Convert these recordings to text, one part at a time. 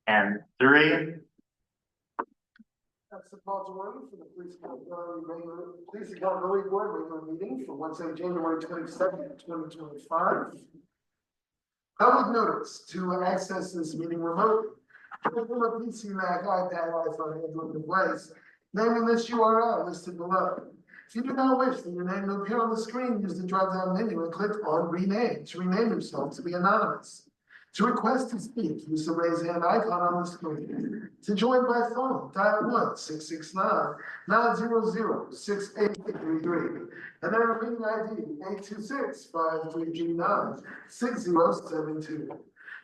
and 3. That's the call to order for the Police Accountability Board regular meeting for Wednesday, January 22nd, 2025. Public notice to access this meeting remotely. From a PC, Mac, iPad, iPhone, Android device, naming this URL listed below. If you do not wish that your name to appear on the screen, use the drop-down menu and click on Rename to rename yourself to be anonymous. To request to speak, use the raise hand icon on the screen. To join by phone, dial 1-669-900-6833 and enter meeting ID 826-5339-6072.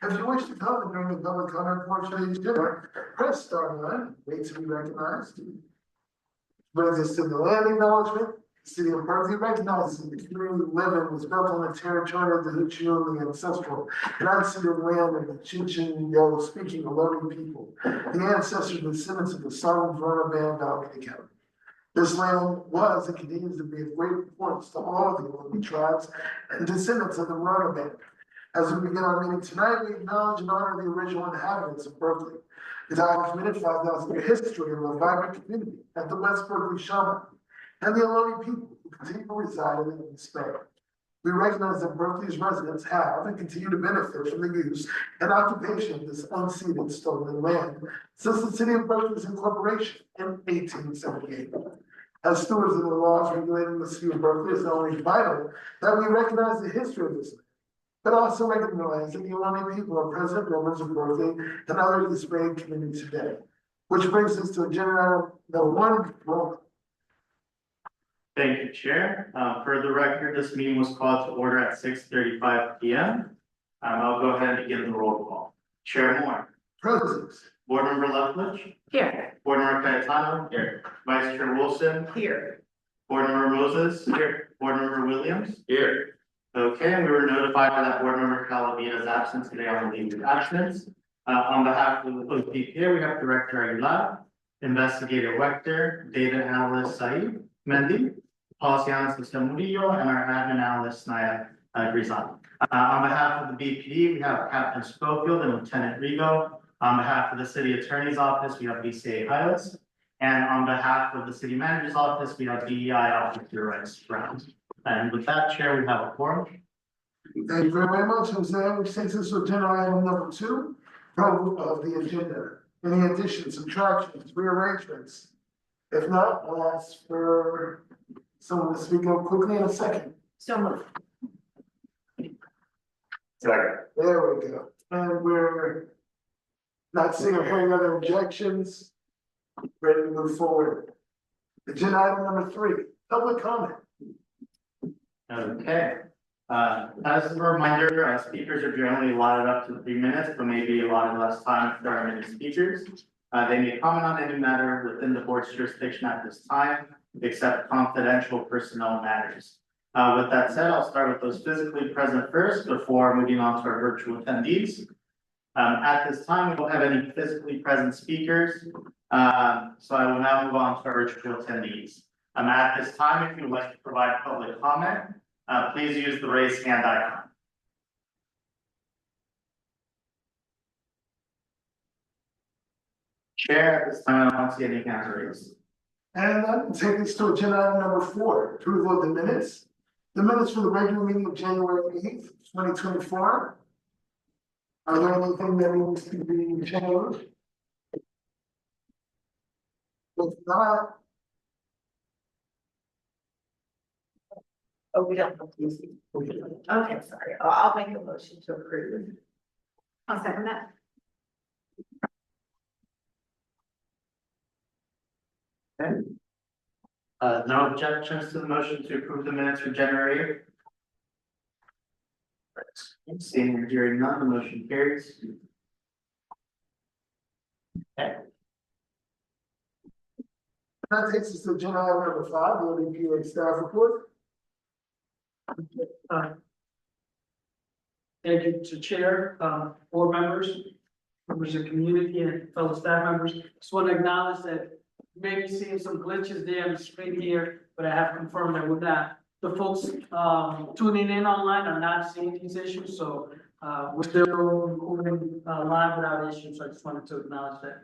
If you wish to comment during the public comment portion of the agenda, press star 9, wait to be recognized. Brings us to the land acknowledgement. The city of Berkeley recognizes the community living was built on the territory of the Huchioli ancestral and unceded land of the Chinchillo speaking Ohlone people, the ancestors and descendants of the Southern Verona Band Alameda County. This land was and continues to be of great importance to all of the Ohlone tribes and descendants of the Verona Band. As we begin our meeting tonight, we acknowledge and honor the original inhabitants of Berkeley. The documented 5,000-year history of a vibrant community at the West Berkeley Shaman and the Ohlone people who continue to reside in the Spain. We recognize that Berkeley's residents have and continue to benefit from the use and occupation of this unceded stolen land since the city of Berkeley's incorporation in 1878. As stewards of the laws regulating the city of Berkeley, it's not only vital that we recognize the history of this land, but also recognize that the Ohlone people are present members of Berkeley and other East Bay communities today. Which brings us to agenda item number 1, roll. Thank you, Chair. For the record, this meeting was called to order at 6:35 p.m. I'll go ahead and begin the roll call. Chair Moore. Present. Board Member Lethbridge. Here. Board Member Cayetano. Here. Vice Chair Wilson. Here. Board Member Moses. Here. Board Member Williams. Here. Okay, and we were notified that Board Member Calavita is absent today on the leave of absence. On behalf of the PPA, we have Director Aguilar, Investigator Wechter, Data Analyst Saeed Mendy, Policy Analyst Mr. Murillo, and our Admin Analyst Naya Grisano. On behalf of the BPD, we have Captain Schofield and Lieutenant Rigo. On behalf of the City Attorney's Office, we have BCA Hiles. And on behalf of the City Manager's Office, we have DEI Officer Rice Brown. And with that, Chair, we have a quorum. Thank you very much. Jose, which takes us to agenda item number 2, approval of the agenda. Any additions, subtractions, rearrangements? If not, I'll ask for someone to speak up quickly in a second. So moved. Second. There we go. And we're not seeing or hearing other objections. Ready to move forward. Agenda item number 3, public comment. Okay. As a reminder, speakers are generally allotted up to 3 minutes, but maybe allotted less time if there are many speakers. They may comment on any matter within the board's jurisdiction at this time, except confidential personnel matters. With that said, I'll start with those physically present first before moving on to our virtual attendees. At this time, we don't have any physically present speakers, so I will now move on to our virtual attendees. At this time, if you would like to provide public comment, please use the raise hand icon. Chair, at this time, I don't see any hands raised. And that takes us to agenda item number 4, approval of the minutes. The minutes for the regular meeting of January 8th, 2024. Are there anything that needs to be changed? If not, Oh, we don't have to use these. Okay, sorry. I'll make a motion to approve. I'll second that. Okay. No objections to the motion to approve the minutes for January 8th. Seeing or hearing none, the motion carries. Okay. that takes us to agenda item number 5, the ODPA staff report. Thank you to Chair, board members, members of the community, and fellow staff members. Just want to acknowledge that you may be seeing some glitches there on the screen here, but I have confirmed that with that. The folks tuning in online are not seeing these issues, so We're still recording live without issues, so I just wanted to acknowledge that.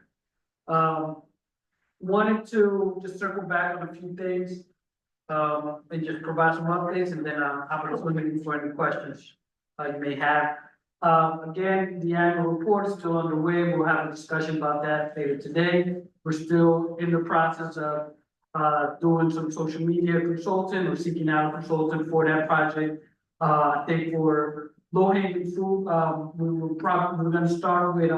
Wanted to just circle back on a few things, and just provide some updates, and then opportunity for any questions you may have. Again, the annual report is still underway. We'll have a discussion about that later today. We're still in the process of doing some social media consulting or seeking out a consultant for that project. I think for low hanging fruit, we're gonna start with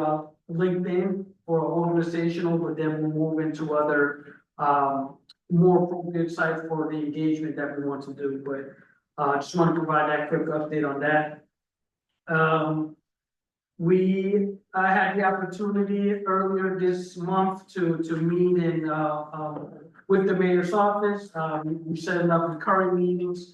LinkedIn for organizational, but then we'll move into other more appropriate sites for the engagement that we want to do. But I just want to provide that quick update on that. We had the opportunity earlier this month to meet in with the mayor's office. We set up recurring meetings.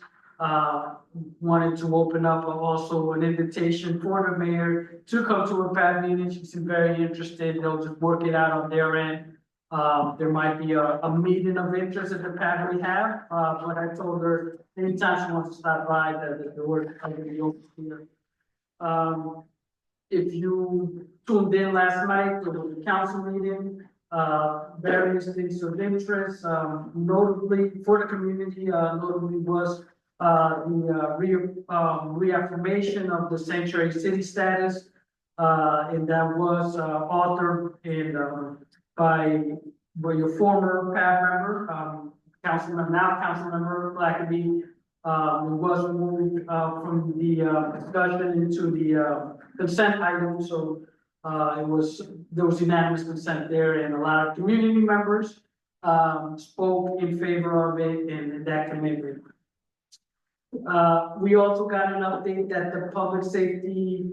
Wanted to open up also an invitation for the mayor to come to a PAB meeting. She seemed very interested. They'll just work it out on their end. There might be a meeting of interest at the PAB we have, but I told her anytime she wants to stop by, that the door is going to be open here. If you tuned in last night, there was a council meeting, various things of interest, notably for the community, notably was the reaffirmation of the sanctuary city status, and that was authored by your former PAB member, council member Blackaby. It was moved from the discussion into the consent item, so there was unanimous consent there, and a lot of community members spoke in favor of it and that commitment. We also got an update that the Public Safety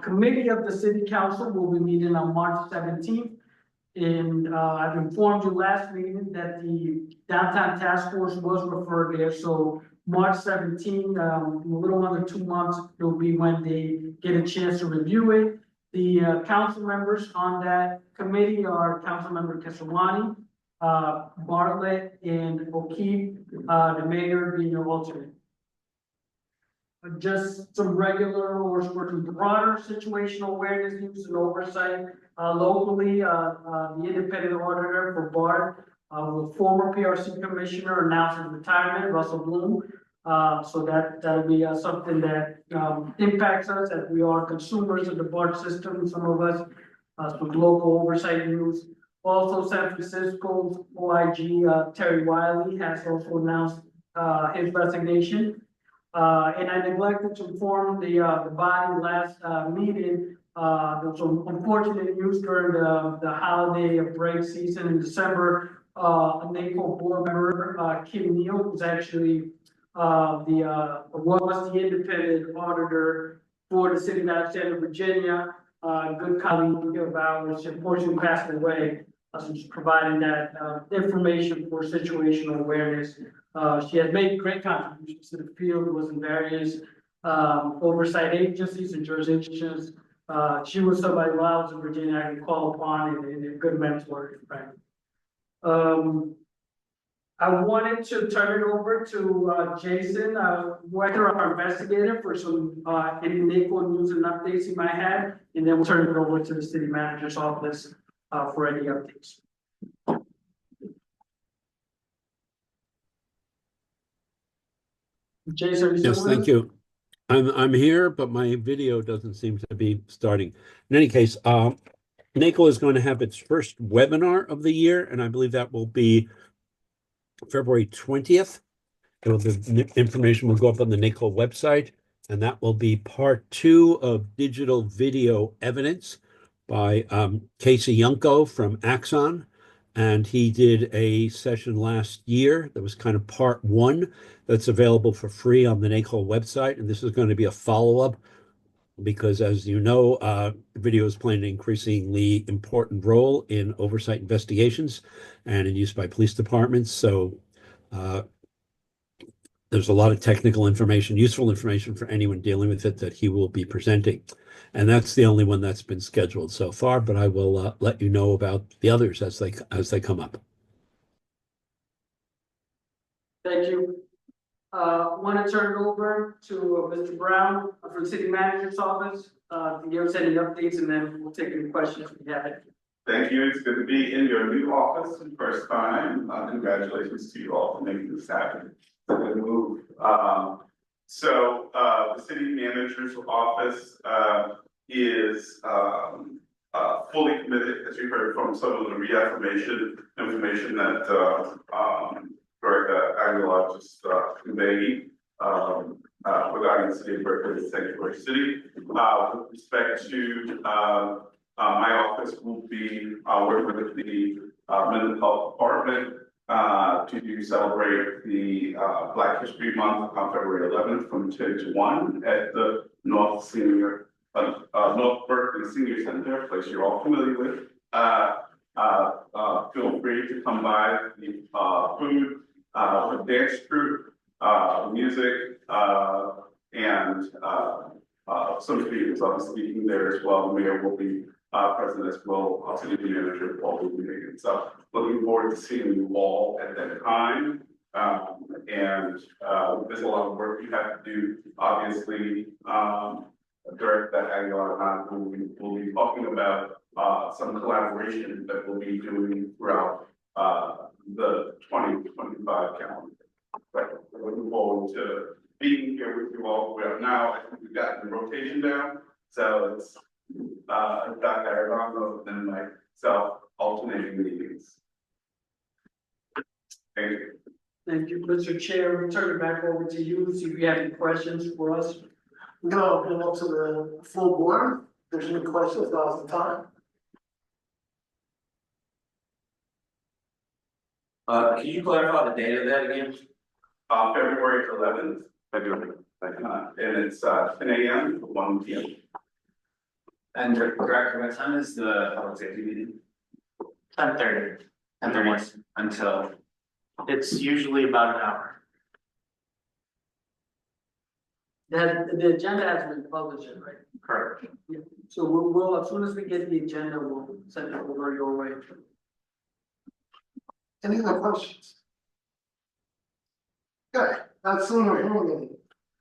Committee of the City Council will be meeting on March 17th. And I've informed you last meeting that the downtown task force was referred there. So March 17th, a little under 2 months, will be when they get a chance to review it. The council members on that committee are Councilmember Kesawani, Bartlett, and O'Keefe, the mayor being an alternate. Just some regular or broader situational awareness, use and oversight. Locally, the independent auditor for BART, the former PRC commissioner announced his retirement, Russell Bloom. So that'll be something that impacts us as we are consumers of the BART system. Some of us, some local oversight news. Also, San Francisco's OIG, Terry Wiley, has also announced his resignation. And I neglected to inform the body last meeting. There was some unfortunate news during the holiday break season in December. A NACO board member, Kim Neal, was actually was the independent auditor for the city of Alexandria, Virginia. Good colleague of ours, unfortunately passed away. So just providing that information for situational awareness. She has made great contributions to the field, was in various oversight agencies and jurisdictions. She was somebody while I was in Virginia I could call upon and a good mentor, frankly. I wanted to turn it over to Jason, whether our investigator for some any NACO news and updates he might have, and then we'll turn it over to the city manager's office for any updates. Jason, are you still Yes, with thank us? you. I'm here, but my video doesn't seem to be starting. In any case, NACO is going to have its first webinar of the year, and I believe that will be February 20th. The information will go up on the NACO website, and that will be part 2 of digital video evidence by Casey Yunko from Axon. And he did a session last year that was kind of part 1 that's available for free on the NACO website. And this is going to be a follow-up because, as you know, video is playing an increasingly important role in oversight investigations and in use by police departments. So there's a lot of technical information, useful information for anyone dealing with it that he will be presenting. And that's the only one that's been scheduled so far, but I will let you know about the others as they come up. Thank you. Want to turn it over to Mr. Brown from City Manager's Office, to give us any updates, and then we'll take any questions we have. Thank you. It's good to be in your new office for the first time. Congratulations to you all for making this happen. It's a good move. The city manager's office is fully committed, as you heard from some of the reaffirmation information that Director Aguilar just conveyed regarding the city of Berkeley, the sanctuary city. With respect to my office will be working with the mental health department to celebrate the Black History Month on February 11th from 10 to 1 at the North Berkeley Senior Center, a place you're all familiar with. Feel free to come by the food, dance troupe, music, and some speakers. I'll be speaking there as well. The mayor will be present as well. I'll city manager Paul will be making. So looking forward to seeing you all at that time. There's a lot of work you have to do. Obviously, Director Aguilar and I will be talking about some collaboration that we'll be doing throughout the 2025 calendar. But we're looking forward to being here with you all. We are now, I think we've gotten the rotation down. So it's Dr. Arredondo and myself alternating meetings. Thank you. Thank you, Mr. Chair. We turn it back over to you, see if you have any questions for us. No, open up to the full board. If there's any questions, now's the time. Can you clarify the date of that again? February 11th. February. And it's 10 a.m. to 1 p.m. And Director, what time is the public safety meeting? 10:30. And then it's, Until, it's usually about an hour. The agenda hasn't been published yet, right? Correct. So we'll, as soon as we get the agenda, we'll send it over your way. Any other questions? Okay, not seeing or hearing any.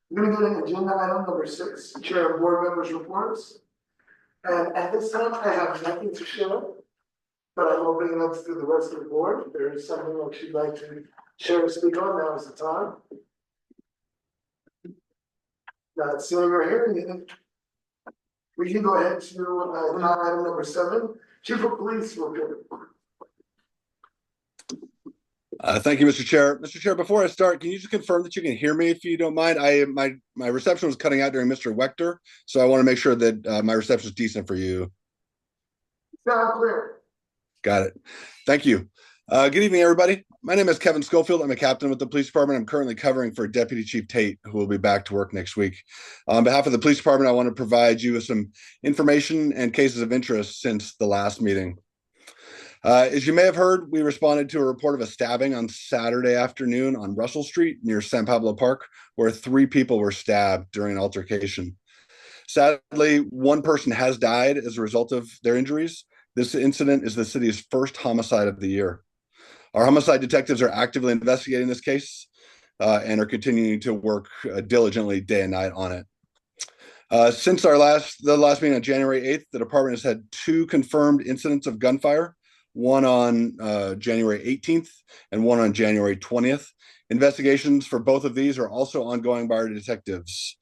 We're gonna get an agenda item number 6, Chair of Board Members' Reports. And at this time, I have nothing to share, but I'm opening it up to the rest of the board. If there is something that you'd like to share or speak on, now is the time. Not seeing or hearing any. We can go ahead to item number 7, Chief of Police report. Thank you, Mr. Chair. Mr. Chair, before I start, can you just confirm that you can hear me if you don't mind? My reception was cutting out during Mr. Wechter, so I want to make sure that my reception is decent for you. Sound clear? Got it. Thank you. Good evening, everybody. My name is Kevin Schofield. I'm a captain with the police department. I'm currently covering for Deputy Chief Tate, who will be back to work next week. On behalf of the police department, I want to provide you with some information and cases of interest since the last meeting. As you may have heard, we responded to a report of a stabbing on Saturday afternoon on Russell Street near San Pablo Park, where 3 people were stabbed during an altercation. Sadly, 1 person has died as a result of their injuries. This incident is the city's first homicide of the year. Our homicide detectives are actively investigating this case and are continuing to work diligently day and night on it. Since the last meeting on January 8th, the department has had 2 confirmed incidents of gunfire, one on January 18th and one on January 20th. Investigations for both of these are also ongoing by our detectives.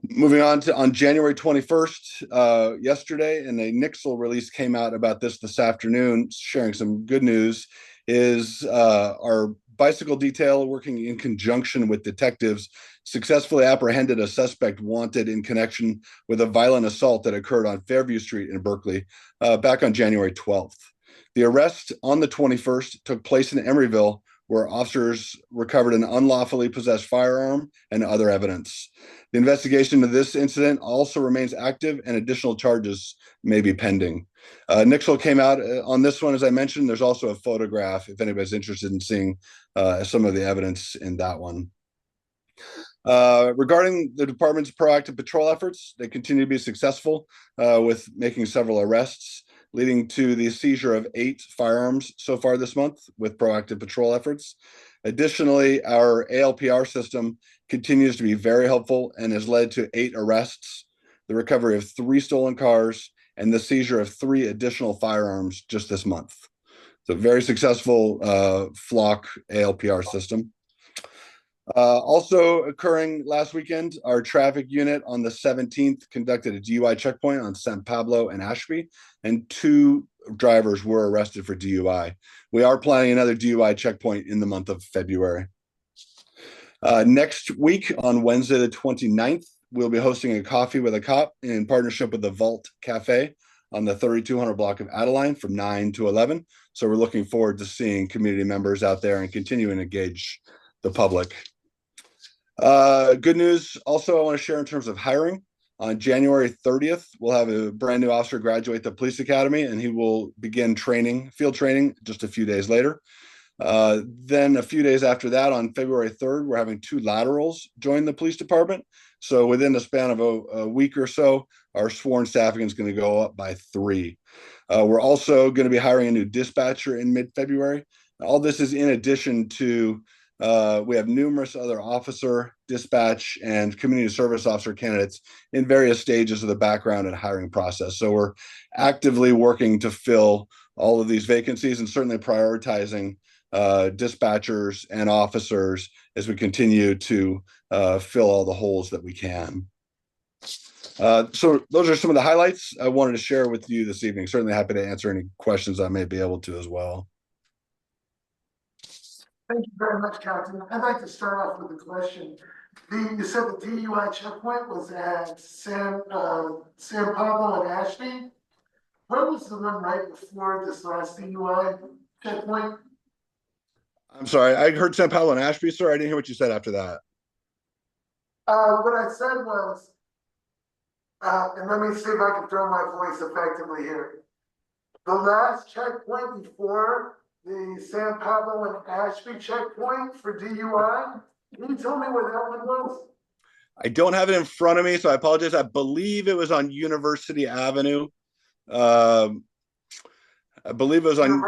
Moving on January 21st, yesterday, and a Nixle release came out about this afternoon, sharing some good news, is our bicycle detail working in conjunction with detectives successfully apprehended a suspect wanted in connection with a violent assault that occurred on Fairview Street in Berkeley back on January 12th. The arrest on the 21st took place in Emeryville, where officers recovered an unlawfully possessed firearm and other evidence. The investigation of this incident also remains active and additional charges may be pending. Nixle came out on this one, as I mentioned. There's also a photograph if anybody's interested in seeing some of the evidence in that one. Regarding the department's proactive patrol efforts, they continue to be successful with making several arrests, leading to the seizure of 8 firearms so far this month with proactive patrol efforts. Additionally, our ALPR system continues to be very helpful and has led to 8 arrests, the recovery of 3 stolen cars, and the seizure of 3 additional firearms just this month. So very successful flock ALPR system. Also occurring last weekend, our traffic unit on the 17th conducted a DUI checkpoint on San Pablo and Ashby, and 2 drivers were arrested for DUI. We are planning another DUI checkpoint in the month of February. Next week on Wednesday the 29th, we'll be hosting a coffee with a cop in partnership with the Vault Cafe on the 3200 block of Adeline from 9 to 11. So we're looking forward to seeing community members out there and continuing to engage the public. Good news also I want to share in terms of hiring. On January 30th, we'll have a brand new officer graduate the police academy, and he will begin field training just a few days later. Then a few days after that, on February 3rd, we're having 2 laterals join the police department. So within the span of a week or so, our sworn staffing is going to go up by 3. We're also going to be hiring a new dispatcher in mid-February. All this is in addition to we have numerous other officer, dispatch, and community service officer candidates in various stages of the background and hiring process. So we're actively working to fill all of these vacancies and certainly prioritizing dispatchers and officers as we continue to fill all the holes that we can. So those are some of the highlights I wanted to share with you this evening. Certainly happy to answer any questions I may be able to as well. Thank you very much, Captain. I'd like to start off with a question. You said the DUI checkpoint was at San Pablo and Ashby. Where was the one right before this last DUI checkpoint? I'm sorry, I heard San Pablo and Ashby, sir. I didn't hear what you said after that. What I said was, and let me see if I can throw my voice effectively here. The last checkpoint before the San Pablo and Ashby checkpoint for DUI, can you tell me where that one was? I don't have it in front of me, so I apologize. I believe it was on University Avenue. I believe it was on.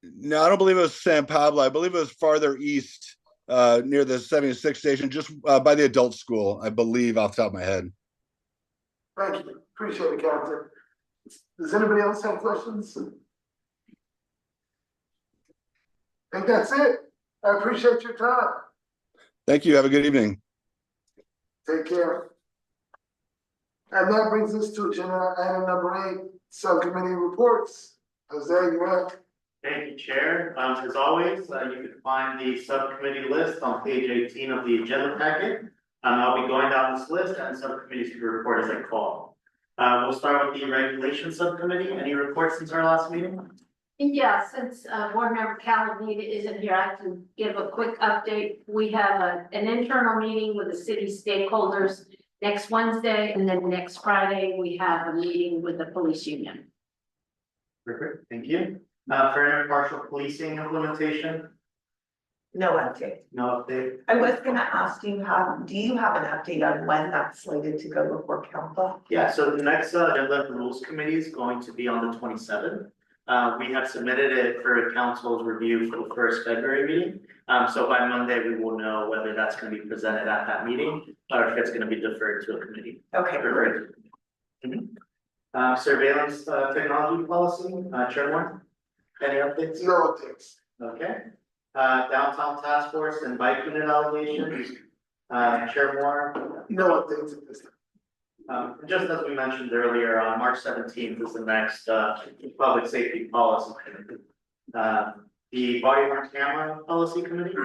No, I don't believe it was San Pablo. I believe it was farther east, near the 76 station, just by the adult school. I believe, off the top of my head. Thank you. Appreciate it, Captain. Does anybody else have questions? I think that's it. I appreciate your time. Thank you. Have a good evening. Take care. And that brings us to agenda item number 8, subcommittee reports. Jose, you're up. Thank you, Chair. As always, you can find the subcommittee list on page 18 of the agenda packet. I'll be going down this list and subcommittees to report as I call. We'll start with the regulation subcommittee. Any reports since our last meeting? Yeah, since board member Calavita isn't here, I can give a quick update. We have an internal meeting with the city stakeholders next Wednesday, and then next Friday, we have a meeting with the police union. Perfect, thank you. For impartial policing implementation? No update. No update. I was gonna ask you, do you have an update on when that's slated to go before council? Yeah, so the next agenda rules committee is going to be on the 27th. We have submitted it for council's review for the first February meeting. So by Monday, we will know whether that's going to be presented at that meeting or if it's going to be deferred to a committee. Okay. Surveillance technology policy, Chair Moore, any updates? No updates. Okay. Downtown task force and bike unit allegations, Chair Moore. No updates at this time. Just as we mentioned earlier, on March 17th is the next public safety policy committee. The body worn camera policy committee.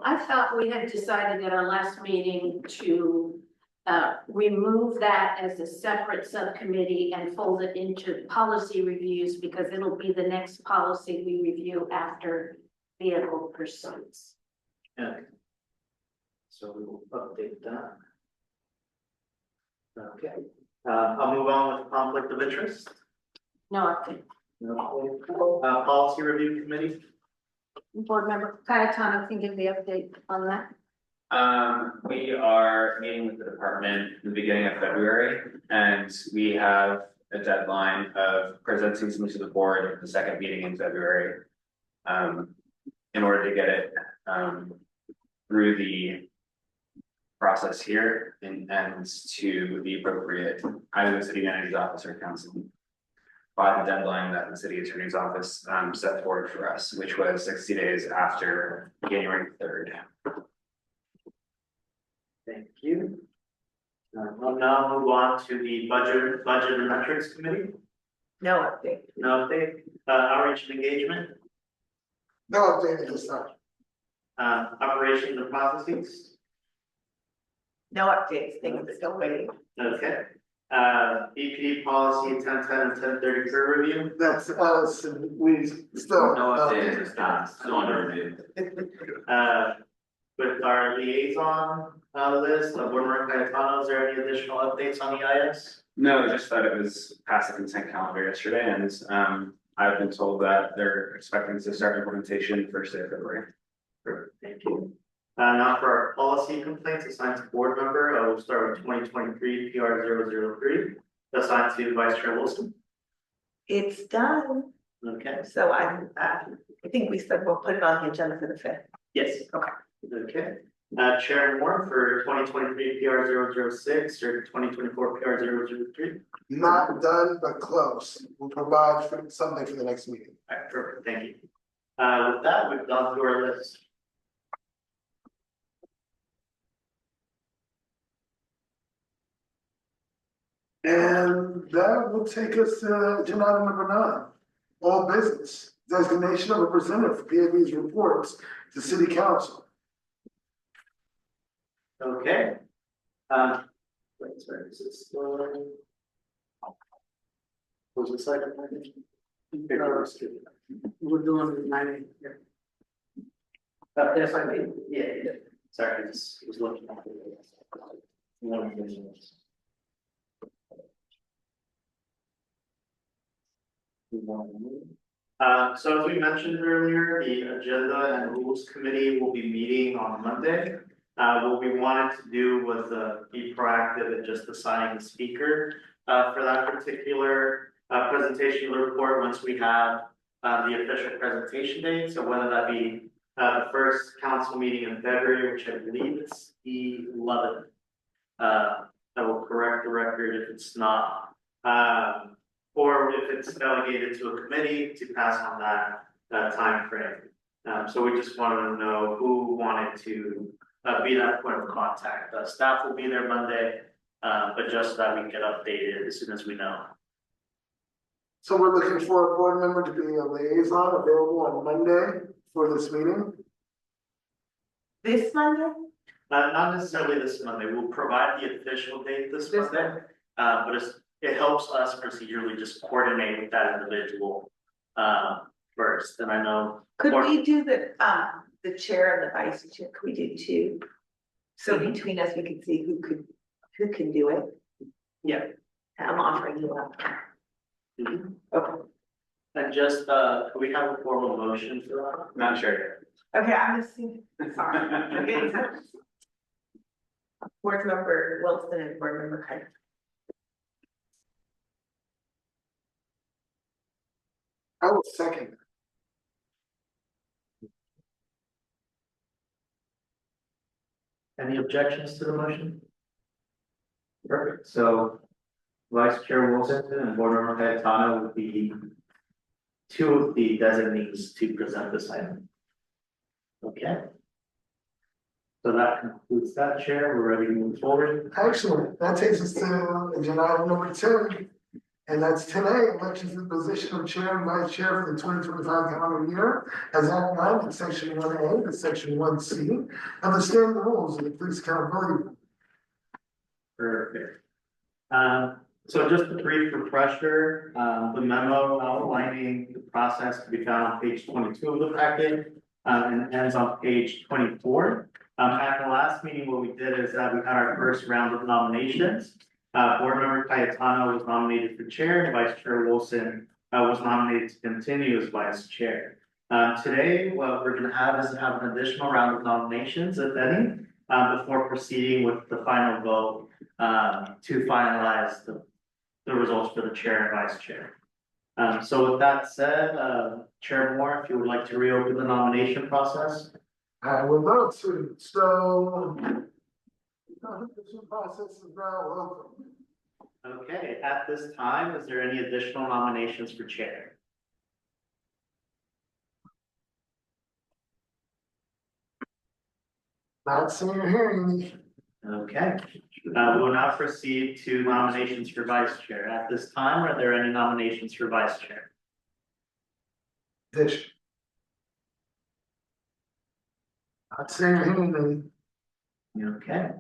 I thought we had decided at our last meeting to remove that as a separate subcommittee and fold it into policy reviews, because it'll be the next policy we review after vehicle pursuits. Okay. So we will update that. Okay, I'll move on with conflict of interest. No update. Policy review committee. Board member Cayetano can give the update on that. We are meeting with the department in the beginning of February, and we have a deadline of presenting something to the board at the second meeting in February. in order to get it, through the process here and to the appropriate, either the city manager's office or council by the deadline that the city attorney's office, set forward for us, which was 60 days after January 3rd. Thank you. We'll now move on to the budget and metrics committee. No update. No update. Outreach and engagement, No update at this time. operations and processes. No updates, things are still waiting. Okay. EPD policy 1010 and 1030 peer review. That's us, and we still. No update, it's not, still under review. With our liaison list of Board Member Cayetano, is there any additional updates on the EIS? No, just that it was past the consent calendar yesterday, and I've been told that they're expecting to start implementation first day of February. Perfect, thank you. Now for our policy complaints assigned to board member, we'll start with 2023 PR 003, assigned to Vice Chair Wilson. It's done, Okay, so I think we said we'll put it on the agenda for the 5th. yes. Okay. Okay, Chair Moore for 2023 PR 006 or 2024 PR 003. Not done, but close. We'll provide something for the next meeting. All right, perfect, thank you. With that, we've gone through our list. And that will take us to agenda item number 9. All business, designation of representative for PAB's reports to city council. Okay. Wait, sorry, is it still? Was it second? We're doing the 9 here. Yes, I mean, yeah, sorry, I just was looking at it. So as we mentioned earlier, the agenda and rules committee will be meeting on Monday. What we wanted to do was be proactive and just assigning the speaker for that particular presentation of the report once we have the official presentation date. So whether that be the first council meeting in February, which I believe is the 11th. I will correct the record if it's not. Or if it's delegated to a committee to pass on that time frame. So we just wanted to know who wanted to be that point of contact. Staff will be there Monday, but just so that we get updated as soon as we know. So we're looking for a board member to be a liaison available on Monday for this meeting. This Monday? Not necessarily this Monday. We'll provide the official date this Monday, but it helps us procedurally just coordinate with that individual first. And I know. Could we do the chair and the vice chair? Could we do 2? So between us, we could see who can do it. Yeah. I'm offering you up. Okay. And just, could we have a formal motion for that? Not sure. Okay, I'm assuming, sorry. Okay. Board member Wilson and board member Kite. I will second. Any objections to the motion? Perfect, so Vice Chair Wilson and Board Member Cayetano would be 2 of the designees to present this item. Okay. So that concludes that, Chair. We're ready to move forward. Excellent. That takes us to agenda item number 10. And that's today, election for the position of chair and vice chair for the 2025 calendar year, as outlined in section 1A to section 1C of the standing rules of the police accountability. Perfect. So just a brief refresher, the memo outlining the process can be found on page 22 of the packet, and ends on page 24. At the last meeting, what we did is that we had our first round of nominations. Board Member Cayetano was nominated for chair, and Vice Chair Wilson was nominated to continue as vice chair. Today, what we're going to have is an additional round of nominations, if any, before proceeding with the final vote to finalize the results for the chair and vice chair. So with that said, Chair Moore, if you would like to reopen the nomination process. I would love to, so. This process is now open. Okay, at this time, is there any additional nominations for chair? Not seeing or hearing any. Okay, we will now proceed to nominations for vice chair. At this time, are there any nominations for vice chair? Dish. Not seeing or hearing any. Okay.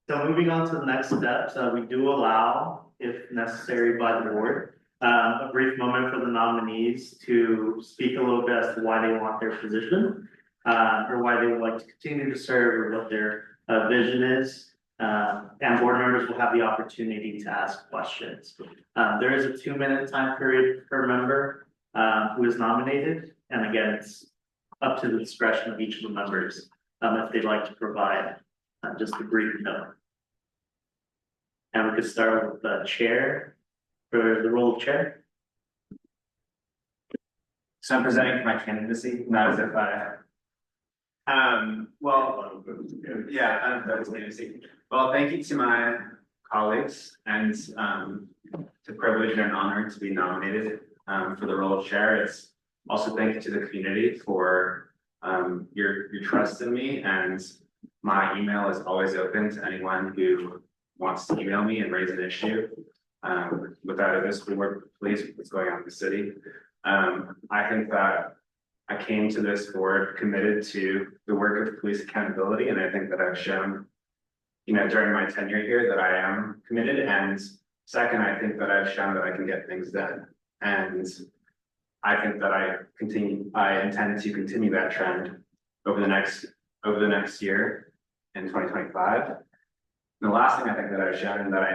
So moving on to the next steps, we do allow, if necessary by the board, a brief moment for the nominees to speak a little bit as to why they want their position, or why they would like to continue to serve, or what their vision is. And board members will have the opportunity to ask questions. There is a 2-minute time period per member who is nominated. And again, it's up to the discretion of each of the members if they'd like to provide just a brief note. And we could start with the chair for the role of chair. So I'm presenting for my candidacy, not as if well, yeah, that was candidacy. Well, thank you to my colleagues, and it's a privilege and an honor to be nominated for the role of chair. It's also thank you to the community for your trust in me, and my email is always open to anyone who wants to email me and raise an issue. Without this, we were pleased with what's going on in the city. I think that I came to this board committed to the work of police accountability, and I think that I've shown, during my tenure here that I am committed. And second, I think that I've shown that I can get things done. And I think that I intend to continue that trend over the next year in 2025. And the last thing I think that I've shown and that I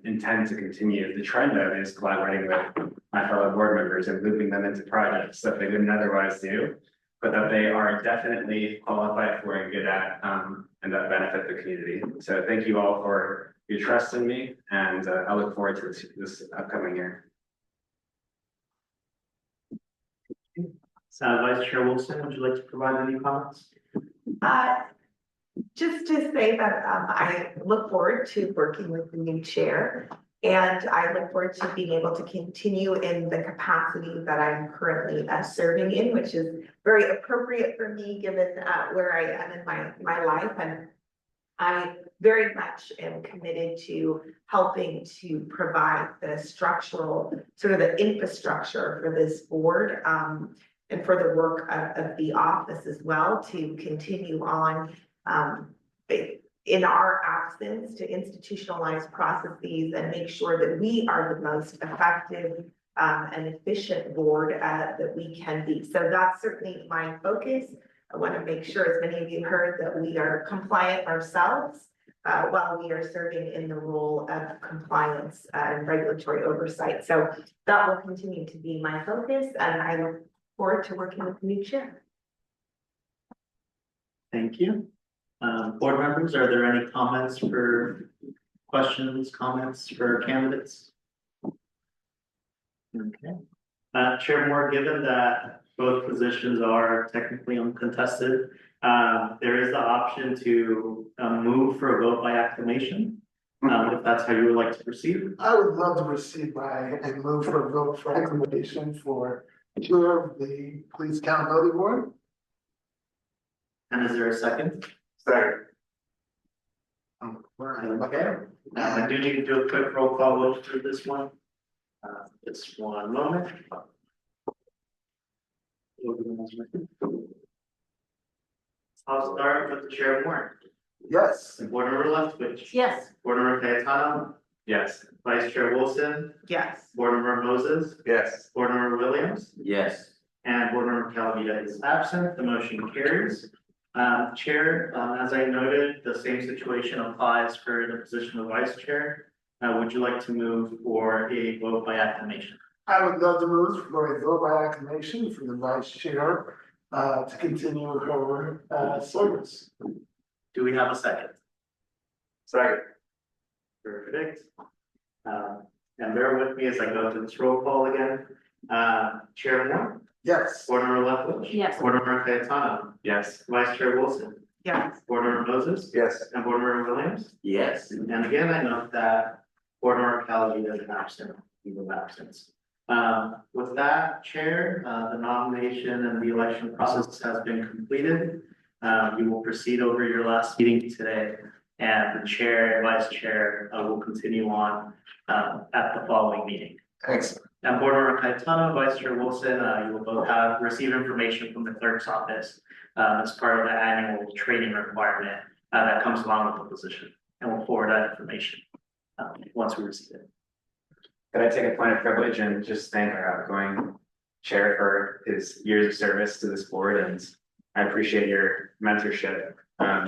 intend to continue the trend of is collaborating with my fellow board members and looping them into projects that they wouldn't otherwise do, but that they are definitely qualified for and good at, and that benefit the community. So thank you all for your trust in me, and I look forward to this upcoming year. Vice Chair Wilson, would you like to provide any comments? Just to say that I look forward to working with the new chair, and I look forward to being able to continue in the capacity that I'm currently serving in, which is very appropriate for me given where I am in my life. And I very much am committed to helping to provide the structural, sort of the infrastructure for this board, and for the work of the office as well, to continue on in our absence, to institutionalize processes and make sure that we are the most effective and efficient board that we can be. So that's certainly my focus. I want to make sure, as many of you heard, that we are compliant ourselves while we are serving in the role of compliance and regulatory oversight. So that will continue to be my focus, and I look forward to working with the new chair. Thank you. Board members, are there any comments comments for candidates? Okay. Chair Moore, given that both positions are technically uncontested, there is the option to move for a vote by acclamation, if that's how you would like to proceed. I would love to proceed and move for a vote for acclamation for chair of the Police Accountability Board. And is there a second? Second. Okay. I do need to do a quick roll call vote for this one. Just one moment. I'll start with the Chair Moore. Yes. Board Member Leftwich. Yes. Board Member Cayetano. Yes. Vice Chair Wilson. Yes. Board Member Moses. Yes. Board Member Williams. Yes. And Board Member Calavita is absent. The motion carries. Chair, as I noted, the same situation applies for the position of Vice Chair. Would you like to move for a vote by acclamation? I would love to move for a vote by acclamation for the vice chair to continue her service. Do we have a second? Second. Perfect. And bear with me as I go through this roll call again. Chair Moore, Yes. Board Member Lethledge. Yes. Board Member Cayetano, Yes. Vice Chair Wilson, Yes. Board Member Moses. Yes. And Board Member Williams. Yes. And again, I note that Board Member Calavita is absent, leave of absence. With that, Chair, the nomination and the election process has been completed. You will proceed over your last meeting today, and the Chair and Vice Chair will continue on at the following meeting. Excellent. And Board Member Cayetano, Vice Chair Wilson, you will both have received information from the clerk's office as part of the annual training requirement that comes along with the position, and we'll forward that information once we receive it. Could I take a point of privilege and just thank our outgoing chair for his years of service to this board, and I appreciate your mentorship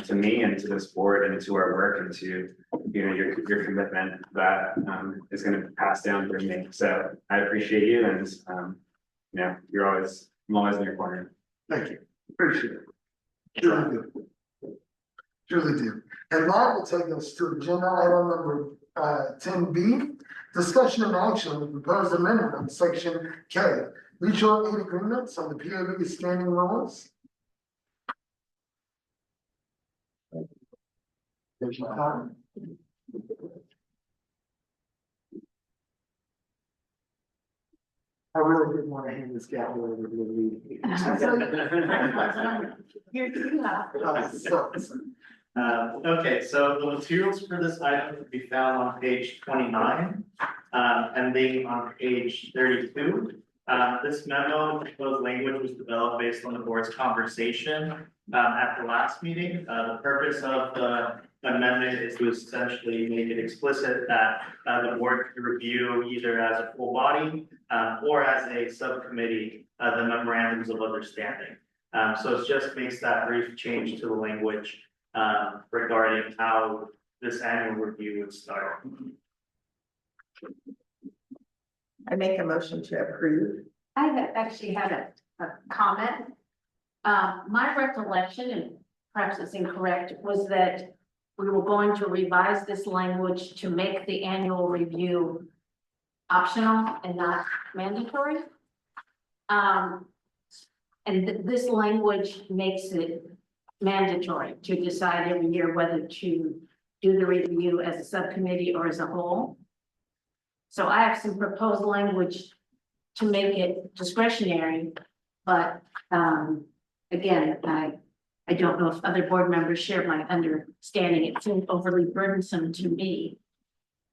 to me and to this board and to our work and to your commitment that is going to pass down through me. So I appreciate you, and I'm always in your corner. Thank you. Appreciate it. Truly do. Truly do. And that will take us to agenda item number 10B. Discussion and action on the proposed amendment on section K, mutual aid agreements on the PAB standing rules. There's my time. I really didn't want to hand this guy over to the meeting. You're too loud. Okay, so the materials for this item can be found on page 29, ending on page 32. This memo, the proposed language was developed based on the board's conversation at the last meeting. The purpose of the amendment is to essentially make it explicit that the board could review either as a full body or as a subcommittee the memorandums of understanding. So it just makes that brief change to the language regarding how this annual review would start. I make a motion to approve. I have actually had a comment. My recollection, and perhaps it's incorrect, was that we were going to revise this language to make the annual review optional and not mandatory. And this language makes it mandatory to decide every year whether to do the review as a subcommittee or as a whole. So I have some proposed language to make it discretionary, but again, I don't know if other board members share my understanding. It seems overly burdensome to me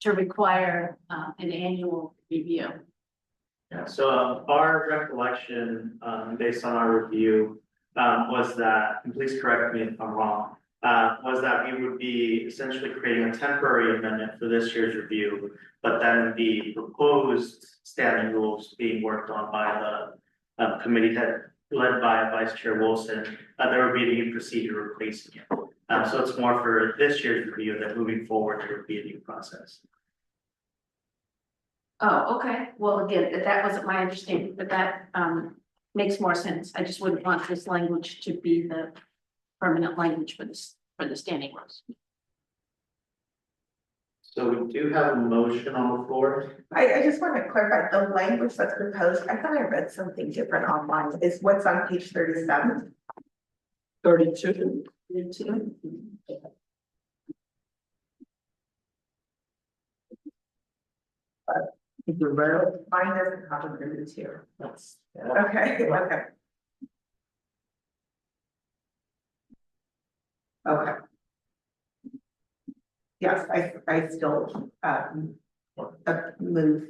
to require an annual review. Yeah, so our recollection, based on our review, was that, and please correct me if I'm wrong, was that we would be essentially creating a temporary amendment for this year's review, but then the proposed standing rules being worked on by the committee head led by Vice Chair Wilson, there would be a new procedure replacing it. So it's more for this year's review that moving forward, there would be a new process. Oh, okay. Well, again, that wasn't my understanding, but that makes more sense. I just wouldn't want this language to be the permanent language for this, for the standing rules. So we do have a motion on the floor. I just want to clarify, the language that's proposed, I thought I read something different online, is what's on page 37. 32. Mine doesn't have a 32. That's, okay, okay. Okay. Yes, I still move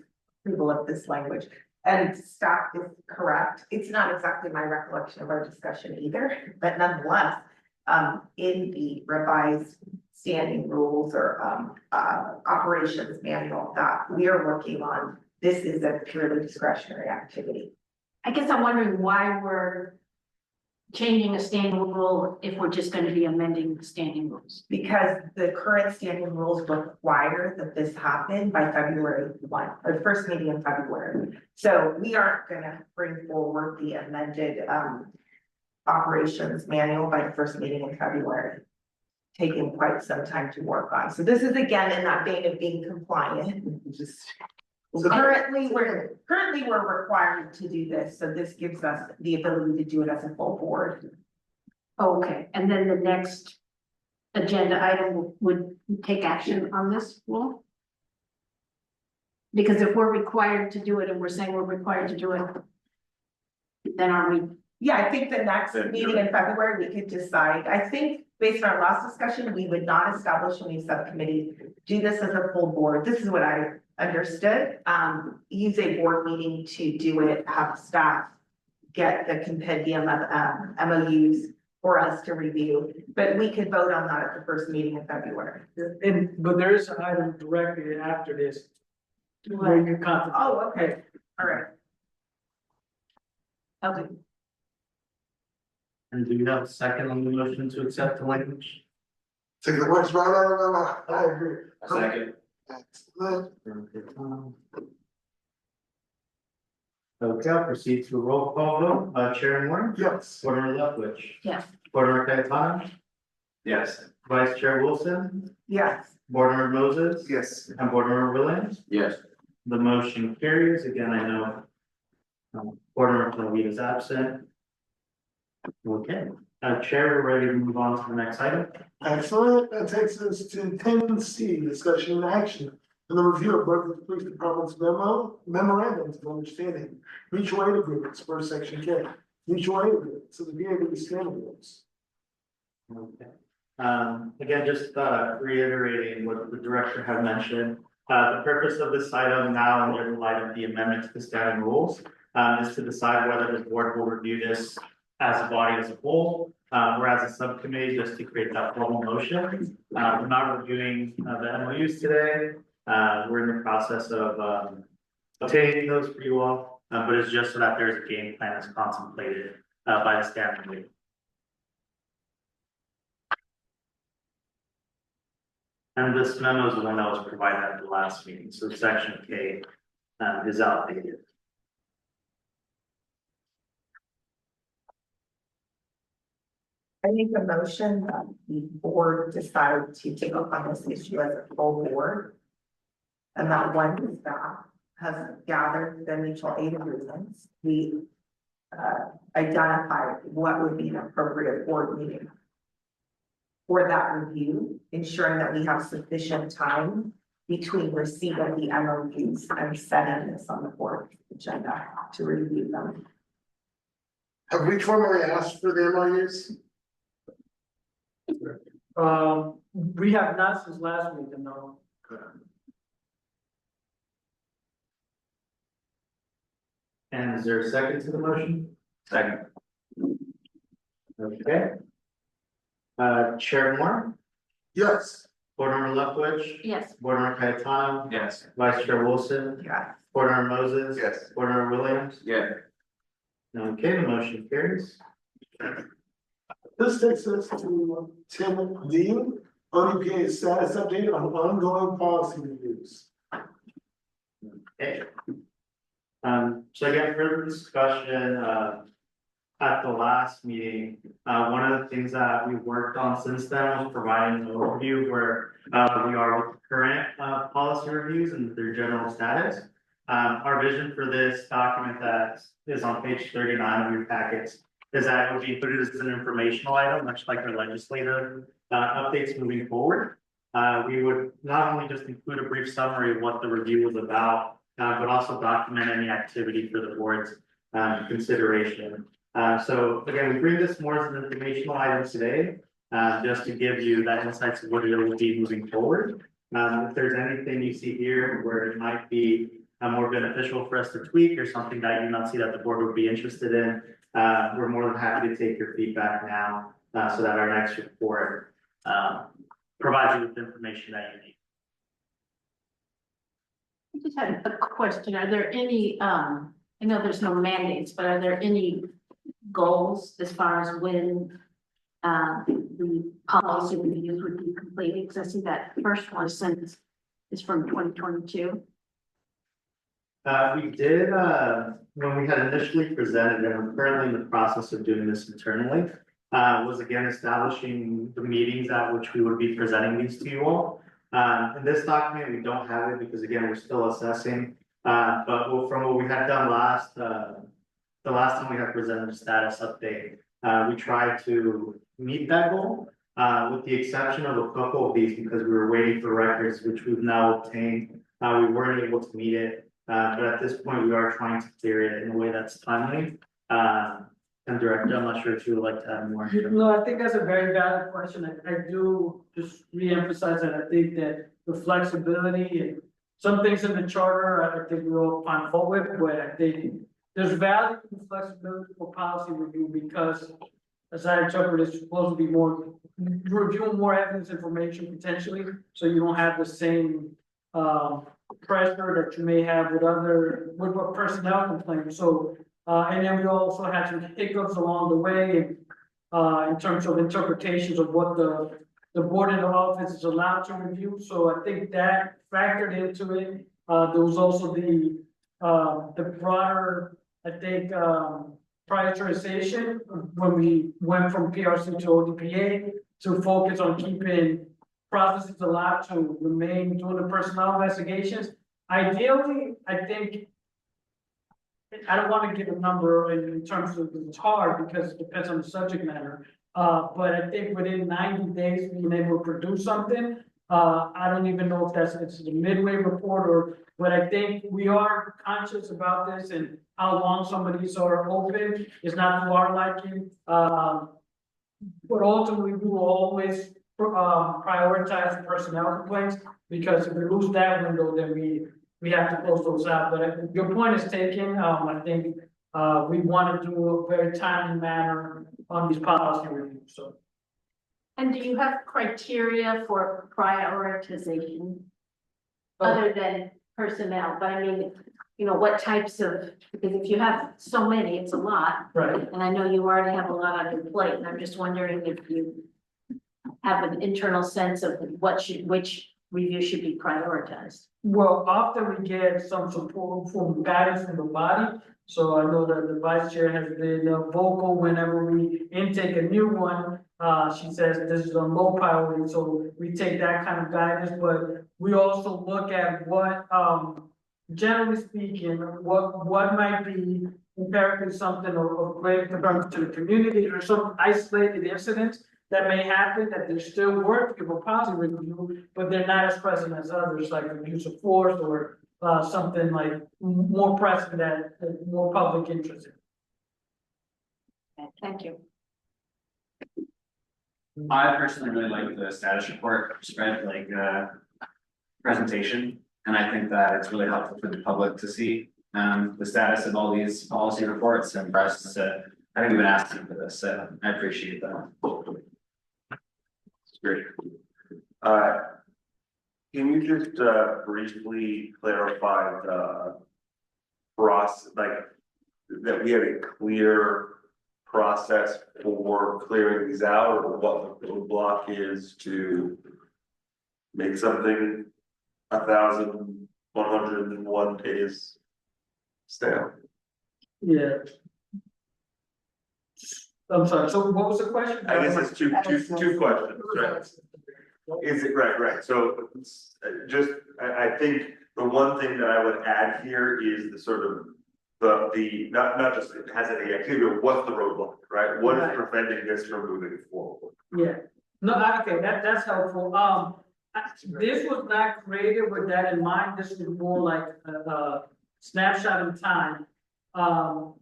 approval of this language. And staff is correct. It's not exactly my recollection of our discussion either, but nonetheless, in the revised standing rules or operations manual that we are working on, this is a purely discretionary activity. I guess I'm wondering why we're changing a standing rule if we're just going to be amending the standing rules. Because the current standing rules require that this happen by February 1, or the first meeting in February. So we aren't gonna bring forward the amended operations manual by the first meeting in February. Taking quite some time to work on. So this is again in that vein of being compliant, just Currently, we're required to do this, so this gives us the ability to do it as a full board. Okay, and then the next agenda item would take action on this rule? Because if we're required to do it and we're saying we're required to do it, then are we? Yeah, I think the next meeting in February, we could decide. I think based on our last discussion, we would not establish a new subcommittee, do this as a full board. This is what I understood. Use a board meeting to do it, have staff get the compendium of MOUs for us to review, but we could vote on that at the first meeting in February. But there is an item directly after this. Where you contemplate. Oh, okay, all right. Okay, And do you have a second on the motion to accept the language? Take the words right out of my mouth. I agree. Second. Excellent. Okay, I'll proceed to a roll call vote. Chair Moore? Yes. Board Member Lethwich? yes, Board Member Cayetano? Yes. Vice Chair Wilson? Yes. Board Member Moses? Yes. And Board Member Williams? Yes. The motion carries. Again, I know Board Member Clavita is absent. Okay, Chair, we're ready to move on to the next item. Excellent. That takes us to 10C, discussion and action. And the review of Berkeley Police Department's memorandums of understanding, mutual aid agreements for section K, mutual aid agreements, so the PAB standards. Okay. Again, just reiterating what the director had mentioned. The purpose of this item now, in light of the amendment to the standing rules, is to decide whether the board will review this as a body as a whole, or as a subcommittee, just to create that formal motion. We're not reviewing the MOUs today. We're in the process of obtaining those for you all, but it's just so that there's a game plan that's contemplated by the standing committee. And this memo is the one that was provided at the last meeting, so section K is outdated. I make a motion that the board decide to take up on this issue as a full board. And that one staff has gathered the mutual aid agreements. We identified what would be an appropriate board meeting for that review, ensuring that we have sufficient time between receipt of the MOUs and setting this on the board agenda to review them. Have we formally asked for the MOUs? We have not since last week, no. And is there a second to the motion? Second. Okay. Chair Moore, Yes. Board Member Lethwich, yes, Board Member Cayetano, Yes. Vice Chair Wilson, Yeah. Board Member Moses. Yes. Board Member Williams. Yeah. Okay, the motion carries. This takes us to 10D, ODPA status update on ongoing policy reviews. Okay. So again, further discussion, at the last meeting, one of the things that we worked on since then was providing an overview where, we are with the current, policy reviews and their general status. Our vision for this document that is on page 39 of your packets is that it would be included as an informational item, much like our legislative, updates moving forward. We would not only just include a brief summary of what the review was about, but also document any activity for the board's consideration. So again, we bring this more as an informational item today, just to give you that insights of what it will be moving forward. If there's anything you see here where it might be more beneficial for us to tweak or something that you not see that the board would be interested in, we're more than happy to take your feedback now, so that our next report provides you with the information that you need. I just had a question, are there any, I know there's no mandates, but are there any goals as far as when the policy reviews would be completed? Because I see that first one since is from 2022. We did, when we had initially presented, and we're currently in the process of doing this internally, was again establishing the meetings at which we would be presenting these to you all. In this document, we don't have it because again, we're still assessing From what we had done the last time we had presented a status update, we tried to meet that goal. With the exception of a couple of these, because we were waiting for records, which we've now obtained, we weren't able to meet it. But at this point, we are trying to clear it in a way that's timely. And Director, I'm not sure if you would like to add more. No, I think that's a very valid question. I do just re-emphasize that I think that the flexibility and some things in the charter, I think we'll find fault with, but I think there's value in flexibility for policy review because as I interpret, it's supposed to be more, reviewing more evidence information potentially, so you don't have the same pressure that you may have with with personnel complaints. So, and then we also had some hiccups along the way in terms of interpretations of what the board in the office is allowed to review. So I think that factored into it. There was also the broader, I think, prioritization when we went from PRC to ODPA to focus on keeping processes allowed to remain doing the personnel investigations. Ideally, I think, I don't want to give a number in terms of it's hard because it depends on the subject matter. But I think within 90 days being able to produce something, I don't even know if it's the midway report but I think we are conscious about this and how long some of these are open is not to our liking. But ultimately, we will always prioritize personnel complaints because if we lose that window, then we have to close those out. But your point is taken. I think we want to do a very timely manner on these policy reviews. So. And do you have criteria for prioritization other than personnel? But I mean, you know, what types of, because if you have so many, it's a lot. Right. And I know you already have a lot on your plate, and I'm just wondering if you have an internal sense of which review should be prioritized. Well, often we get some support from guidance from the body. So I know that the vice chair has been vocal whenever we intake a new one. She says this is a low priority, so we take that kind of guidance, but we also look at what, generally speaking, what might be empirically something of great concern to the community or some isolated incidents that may happen, that they're still worthy of a policy review, but they're not as present as others, like abuse of force or something like more pressing that more public interest in. Okay, thank you. I personally really like the status report spread, presentation, and I think that it's really helpful for the public to see the status of all these policy reports and for us to, I think we've been asking for this, so I appreciate that. It's great. Can you just briefly clarify the process, that we have a clear process for clearing these out, or what the roadblock is to make something 1,101 days stale? Yeah. I'm sorry, so what was the question? I guess it's two questions, right? Is it right? So it's just, I think the one thing that I would add here is the sort of the not just it has any activity, but what's the roadblock, right? What is preventing this from moving forward? Yeah, no, okay, that's helpful. This was not created with that in mind. This was more like a snapshot in time.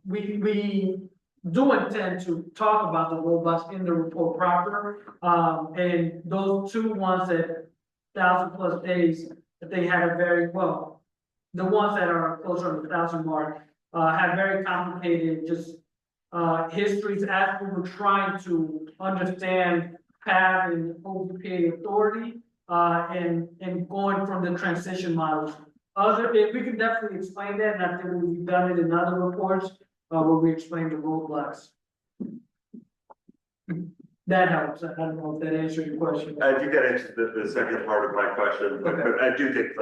We do intend to talk about the roadblocks in the report proper. And those two ones that 1,000+ days, that they had a very well, the ones that are closer to the 1,000 mark have very complicated histories as we were trying to understand PAB and ODPA authority and going from the transition models. We can definitely explain that, and I think we've done it in other reports where we explain the roadblocks. That helps. I don't know if that answers your question. I think that answers the second part of my question, but I do think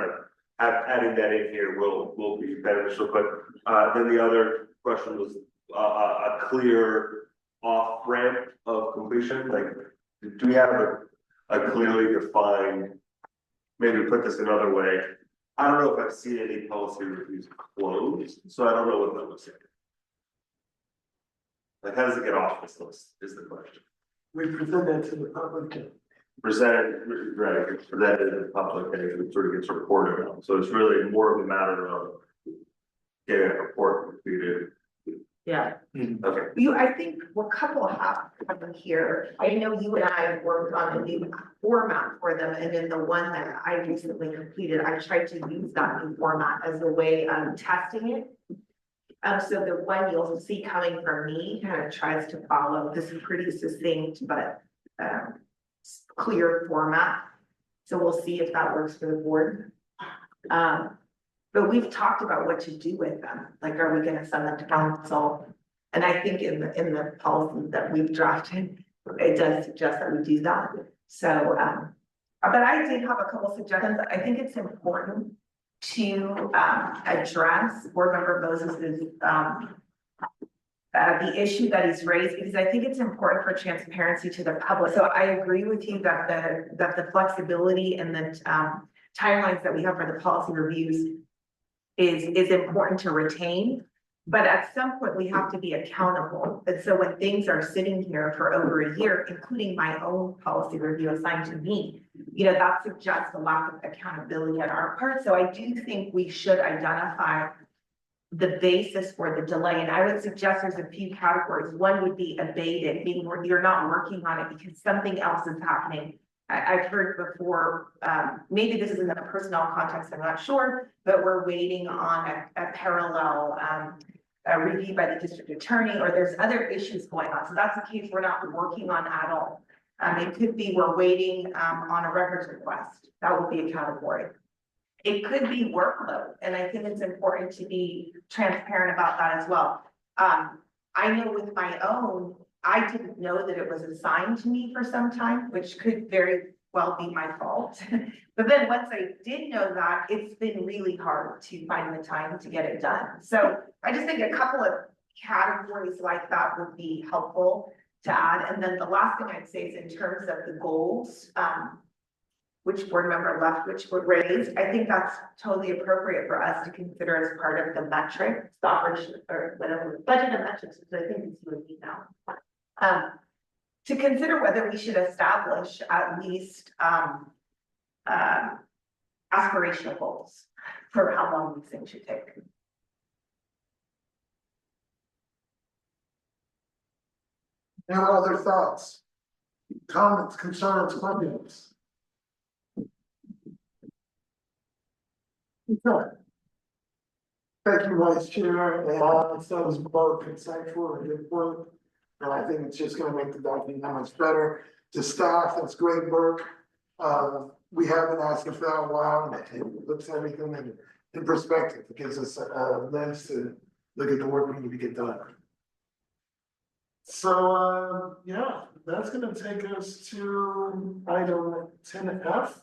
adding that in here will be beneficial. But then the other question was a clear off ramp of completion. Like, do we have a clearly defined? Maybe put this another way. I don't know if I've seen any policy reviews closed, so I don't know what that looks like. Like, how does it get off this list, is the question. We present that to the public. Presented, right, it's presented to the public and it sort of gets reported on, so it's really more of a matter of getting a report completed. Yeah. Okay, I think a couple have come here. I know you and I worked on a new format for them, and in the one that I recently completed, I tried to use that new format as a way of testing it. So the one you'll see coming from me kind of tries to follow this pretty succinct, but clear format. So we'll see if that works for the board. But we've talked about what to do with them. Like, are we gonna send them to council? And I think in the policy that we've drafted, it does suggest that we do that. So, but I did have a couple suggestions. I think it's important to address board member Moses's the issue that he's raised, because I think it's important for transparency to the public. So I agree with you that the flexibility and the timelines that we have for the policy reviews is important to retain. But at some point, we have to be accountable. And so when things are sitting here for over a year, including my own policy review assigned to me, that suggests a lack of accountability on our part. So I do think we should identify the basis for the delay. And I would suggest there's a few categories. One would be abated, meaning you're not working on it because something else is happening. I've heard before, maybe this is in the personnel context, I'm not sure, but we're waiting on a parallel review by the district attorney, or there's other issues going on. So that's the case we're not working on at all. It could be we're waiting on a records request. That would be a category. It could be workload, and I think it's important to be transparent about that as well. I know with my own, I didn't know that it was assigned to me for some time, which could very well be my fault. But then once I did know that, it's been really hard to find the time to get it done. So I just think a couple of categories like that would be helpful to add. And then the last thing I'd say is in terms of the goals, which board member left, which were raised, I think that's totally appropriate for us to consider as part of the metric, the operation, or whatever, budget and metrics, which I think is what we now. To consider whether we should establish at least aspirational goals for how long these things should take. Any other thoughts, comments, concerns, questions? Okay. Thank you, Vice Chair, and it was both consensual and good point. And I think it's just gonna make the document that much better. To staff, that's great work. We have been asking for that a while, and it looks everything in perspective. It gives us a lens to look at the work we need to get done. So, yeah, that's gonna take us to item 10F.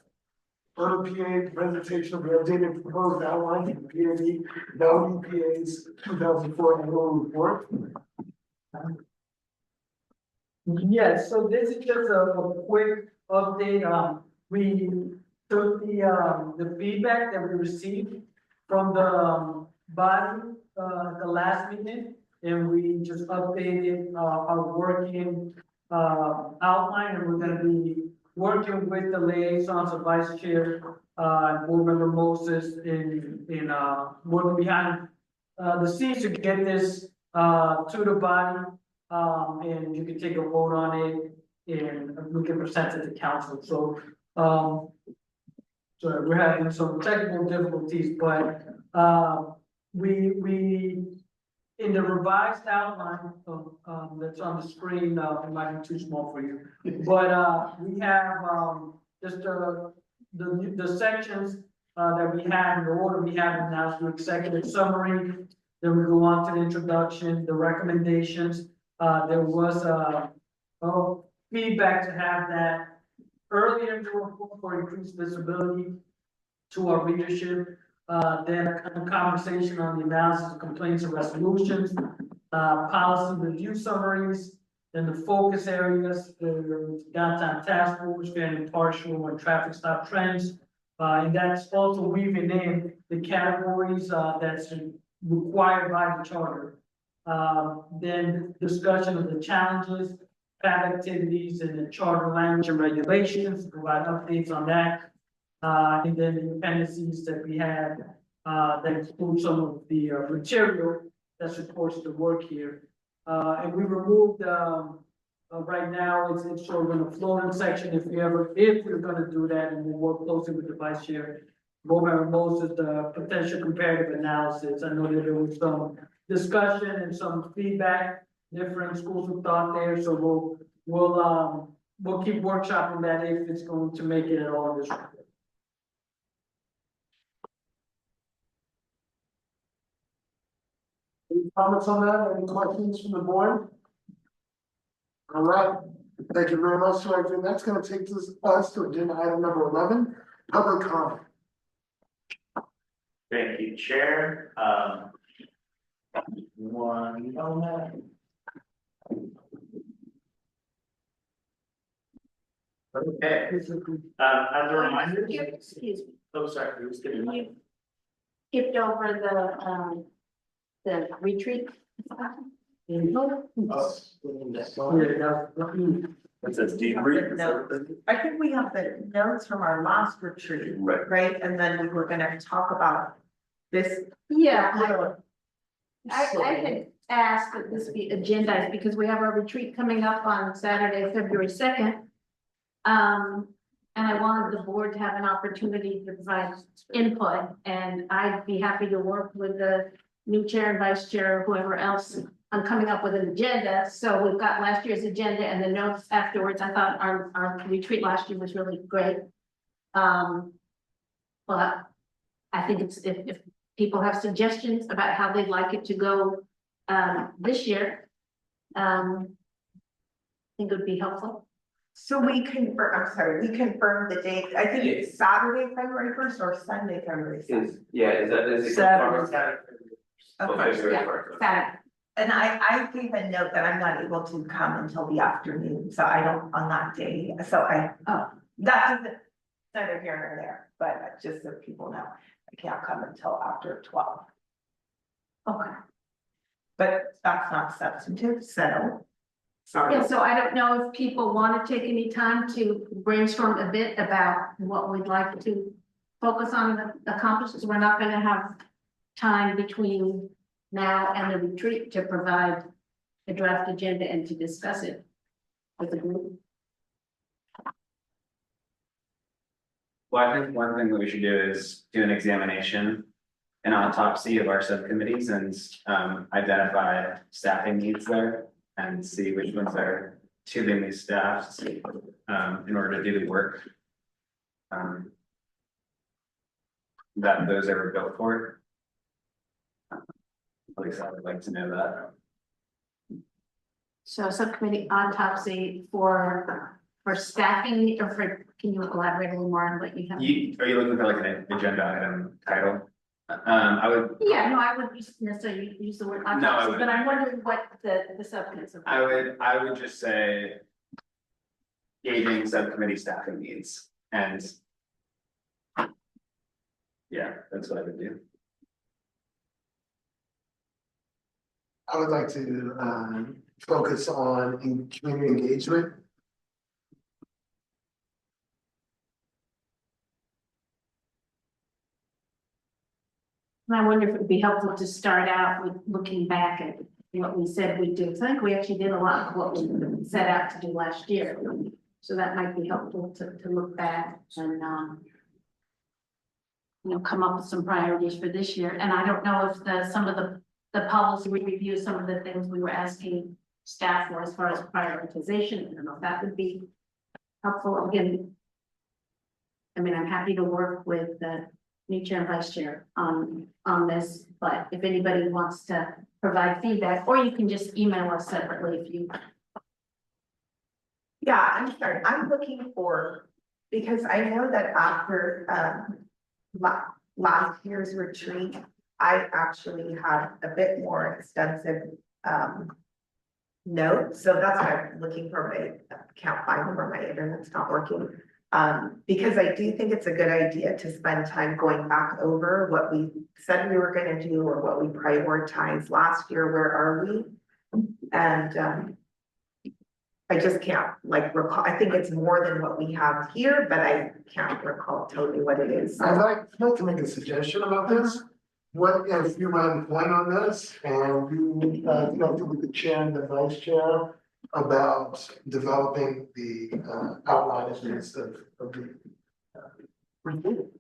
PA presentation of the updated proposed outline of PAB WPA's 2004 annual report. Yes, so this is just a quick update. We took the feedback that we received from the body at the last meeting, and we just updated our working outline, and we're gonna be working with the liaisons of Vice Chair and Board Member Moses in working behind the scenes to get this to the body. And you can take a vote on it and we can present it to council. So, so we're having some technical difficulties, but we in the revised outline of that's on the screen, it might be too small for you, but we have just the sections that we have in the order we have them now. So executive summary, then we go on to the introduction, the recommendations. There was feedback to have that earlier in the report for increased visibility to our readership. Then a conversation on the analysis of complaints and resolutions, policy review summaries, then the focus areas, the downtown task force, fair and impartial and traffic stop trends, And that's also weaving in the categories, that's required by the charter. Then discussion of the challenges, PAB activities and the charter language and regulations, provide updates on that. And then the appendices that we had, that include some of the material that supports the work here. And we removed, right now, it's sort of in a floating section, if we're gonna do that, and we'll work closely with the vice chair. Roman Moses, the potential comparative analysis. I know that there was some discussion and some feedback, different schools of thought there, so we'll keep workshopping that if it's going to make it at all this report. Any comments on that? Any questions from the board? All right, thank you very much. So I think that's gonna take us to agenda item number 11, public comment. Thank you, Chair. One moment. Okay, as a reminder. Excuse me, Oh, sorry, who's getting that? you skipped over the retreat. It says debrief. I think we have the notes from our last retreat, Right. right? And then we were gonna talk about this. Yeah, I had asked that this be agendized because we have our retreat coming up on Saturday, February 2nd. And I wanted the board to have an opportunity to provide input, and I'd be happy to work with the new chair and vice chair, whoever else, on coming up with an agenda. So we've got last year's agenda and the notes afterwards. I thought our retreat last year was really great. But I think it's, if people have suggestions about how they'd like it to go, this year, I think it would be helpful. So we confirm, I'm sorry, we confirmed the date. I think it's Saturday, February 1st or Sunday, February 2nd. Is it? Saturday. Okay, Yeah, Saturday. And I gave a note that I'm not able to come until the afternoon, so I don't, on that day, so that doesn't, neither here nor there, but just so people know, I can't come until after 12. Okay. But that's not substantive, so. Yeah, so I don't know if people want to take any time to brainstorm a bit about what we'd like to focus on and accomplish, because we're not gonna have time between now and the retreat to provide a draft agenda and to discuss it with the group. Well, I think one thing that we should do is do an examination, an autopsy of our subcommittees and identify staffing needs there and see which ones are too thinly staffed in order to do the work that those are built for. At least I would like to know that. So subcommittee autopsy for staffing, or for, can you elaborate a little more on what you have? Are you looking for like an agenda item title? I would. Yeah, no, I wouldn't necessarily use the word No, I autopsy, but wouldn't. I'm wondering what the subcommittees are. I would just say gauging subcommittee staffing needs and yeah, that's what I would do. I would like to focus on community engagement. And I wonder if it would be helpful to start out with looking back at what we said we'd do. So I think we actually did a lot of what we set out to do last year. So that might be helpful to look back and, come up with some priorities for this year. And I don't know if some of the policy review, some of the things we were asking staff for as far as prioritization, I don't know if that would be helpful. Again, I mean, I'm happy to work with the new chair and vice chair on this, but if anybody wants to provide feedback, or you can just email us separately if you. Yeah, I'm sorry, I'm looking for, because I know that after last year's retreat, I actually had a bit more extensive notes, so that's why I'm looking for my, I can't find them or my internet's not working. Because I do think it's a good idea to spend time going back over what we said we were gonna do or what we prioritized last year, where are we? And I just can't like recall, I think it's more than what we have here, but I can't recall totally what it is. I'd like to make a suggestion about this. What if you run a point on this and you, talk with the chair and the vice chair about developing the, outline of this of the. Review.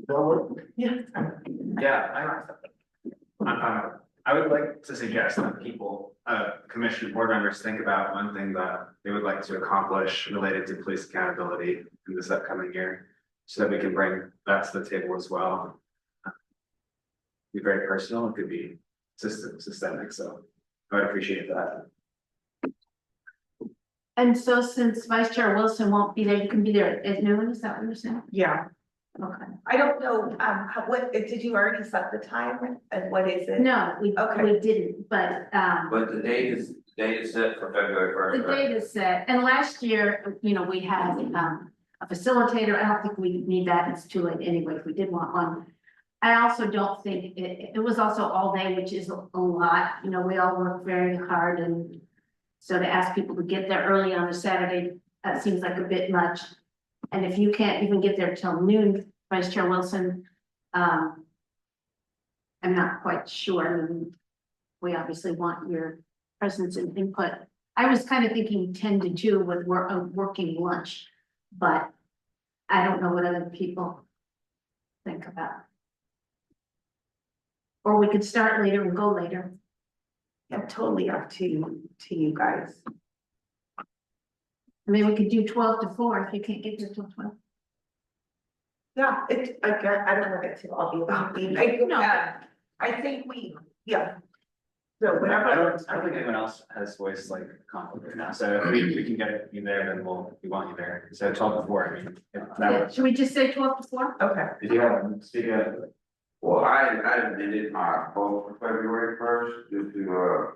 That work? Yeah, I would like to suggest that people, commission board members think about one thing that they would like to accomplish related to police accountability in this upcoming year. So that we can bring that to the table as well. Be very personal, it could be systemic, so I would appreciate that. And so since Vice Chair Wilson won't be there, you can be there at noon, is that what you're saying? Yeah, Okay. I don't know, what, did you already set the time and what is it? No, Okay. we didn't, but, But the date is set for February the first. date is set, and last year, we had, a facilitator, I don't think we need that, it's too late anyway, if we did want one. I also don't think, it was also all day, which is a lot, we all work very hard, and so to ask people to get there early on a Saturday, that seems like a bit much. And if you can't even get there till noon, Vice Chair Wilson, I'm not quite sure, I mean, we obviously want your presence and input. I was kind of thinking 10 to 2 with a working lunch, but I don't know what other people think about. Or we could start later and go later. Yeah, totally up to you guys. I mean, we could do 12 to 4 if you can't get there till 12. Yeah, I don't want it to all be about me. I think yeah. So I whatever. don't think anyone else has voiced like conflict right now, so if we can get you there, then we want you there, so 12 to 4, I mean. If that Yeah, works. should we just say 12 to 4? Okay, Did you have, speaking of, well, I amended my vote for February first due to,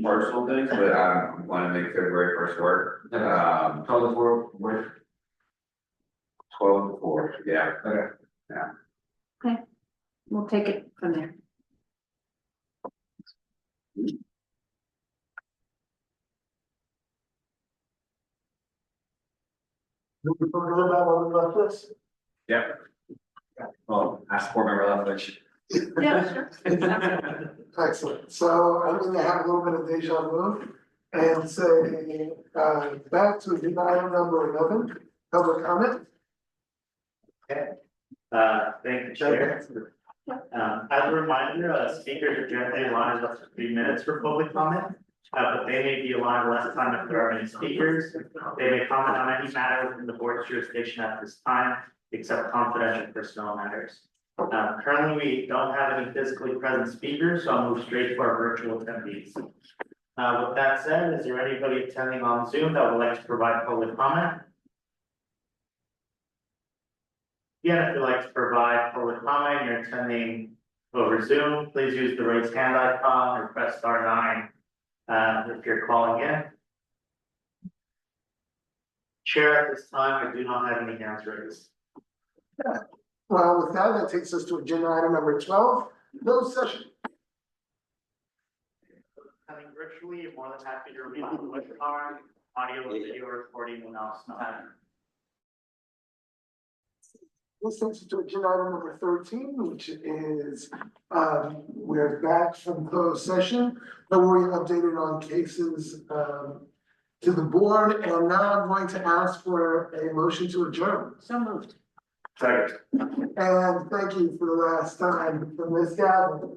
personal things, but I want to make February first work. 12 to 4, work. 12 to 4, yeah. Okay. We'll take it from there. Do we feel good about what we left this? Yep. Well, ask board member Lethbridge. Yeah, sure. Excellent, so I'm gonna have a little bit of deja vu and say, back to agenda item number 11, public comment. Thank you, Chair. As a reminder, speakers are generally allotted up to 3 minutes for public comment. But they may be allotted less time if there are many speakers. They may comment on any matter within the board's jurisdiction at this time, except confidential personnel matters. Currently, we don't have any physically present speakers, so I'll move straight to our virtual attendees. With that said, is there anybody attending on Zoom that would like to provide public comment? Yeah, if you'd like to provide public comment, you're attending over Zoom, please use the raise hand icon or press *9 if you're calling in. Chair, at this time, I do not have any hands raised. Well, with that takes us to agenda item number 12, closed session. Coming virtually, you're more than happy to review the webinar, audio and video recording will now stop. This takes us to agenda item number 13, which is, we're back from closed session, but we're updated on cases, to the board, and now I'm going to ask for a motion to adjourn. So moved. Second. And thank you for the last time from this gathering.